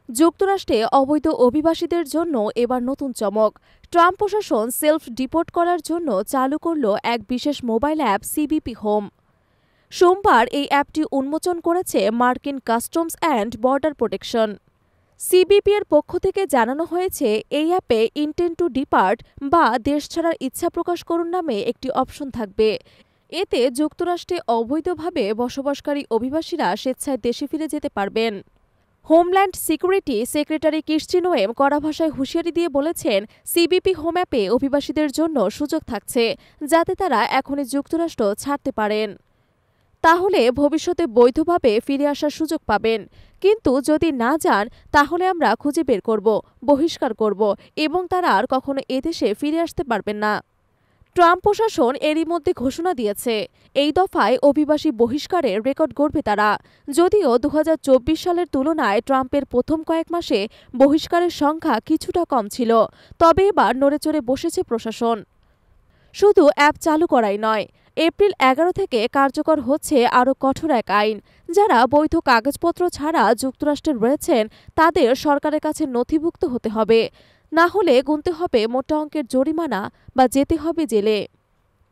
যুক্তরাষ্ট্রে অবৈধ অভিবাসীদের জন্য এবার নতুন চমক। ট্রাম্প প্রশাসন সেলফ ডিপোর্ট করার জন্য চালু করল এক বিশেষ মোবাইল অ্যাপ সিবিপি হোম। সোমবার এই অ্যাপটি উন্মোচন করেছে মার্কিন customs and border protection. CBP এর পক্ষ থেকে জানানো হয়েছে, এই অ্যাপে ইন্টেন্ট টু ডিপার্ট বা দেশ ছাড়ার ইচ্ছা প্রকাশ করুন নামে একটি অপশন থাকবে। এতে যুক্তরাষ্ট্রে অবৈধভাবে বসবাসকারী অভিবাসীরা স্বেচ্ছায় দেশে ফিরে যেতে পারবেন। হোমল্যান্ড সিকিউরিটি সেক্রেটারি কির্স্টি নোয়েম কড়া ভাষায় হুঁশিয়ারি দিয়ে বলেছেন, সিবিপি হোম অ্যাপে অভিবাসীদের জন্য সুযোগ থাকছে যাতে তারা এখনই যুক্তরাষ্ট্র ছাড়তে পারেন। তাহলে ভবিষ্যতে বৈধভাবে ফিরে আসার সুযোগ পাবেন। কিন্তু যদি না যান, তাহলে আমরা খুঁজে বের করব, বহিষ্কার করব এবং তারা আর কখনো এদেশে ফিরে আসতে পারবেন না। ট্রাম্প প্রশাসন এরই মধ্যে ঘোষণা দিয়েছে, এই দফায় অভিবাসী বহিষ্কারের রেকর্ড গড়বে তারা। যদিও 2024 সালের তুলনায় ট্রাম্পের প্রথম কয়েক মাসে বহিষ্কারের সংখ্যা কিছুটা কম ছিল, তবে এবার নড়েচড়ে বসেছে প্রশাসন। শুধু অ্যাপ চালু করাই নয়, এপ্রিল 11 থেকে কার্যকর হচ্ছে আরও কঠোর এক আইন। যারা বৈধ কাগজপত্র ছাড়া যুক্তরাষ্ট্রে রয়েছেন তাদের সরকারের কাছে নথিভুক্ত হতে হবে, না হলে গুনতে হবে মোটা অঙ্কের জরিমানা বা যেতে হবে জেলে।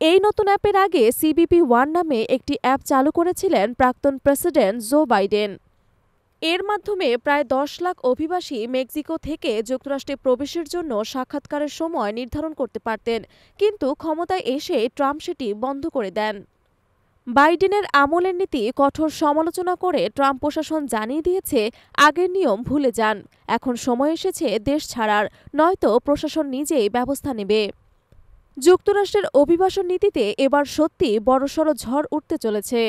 এই নতুন অ্যাপের আগে সিবিপি ওয়ান নামে একটি অ্যাপ চালু করেছিলেন প্রাক্তন প্রেসিডেন্ট জো বাইডেন। এর মাধ্যমে প্রায় 10 লাখ অভিবাসী মেক্সিকো থেকে যুক্তরাষ্ট্রে প্রবেশের জন্য সাক্ষাৎকারের সময় নির্ধারণ করতে পারতেন, কিন্তু ক্ষমতায় এসে ট্রাম্প সেটি বন্ধ করে দেন। বাইডেনের আমলের নীতি কঠোর সমালোচনা করে ট্রাম্প প্রশাসন জানিয়ে দিয়েছে, আগের নিয়ম ভুলে যান, এখন সময় এসেছে দেশ ছাড়ার, নয়তো প্রশাসন নিজেই ব্যবস্থা নেবে। যুক্তরাষ্ট্রের অভিবাসন নীতিতে এবার সত্যি বড়সড় ঝড় উঠতে চলেছে।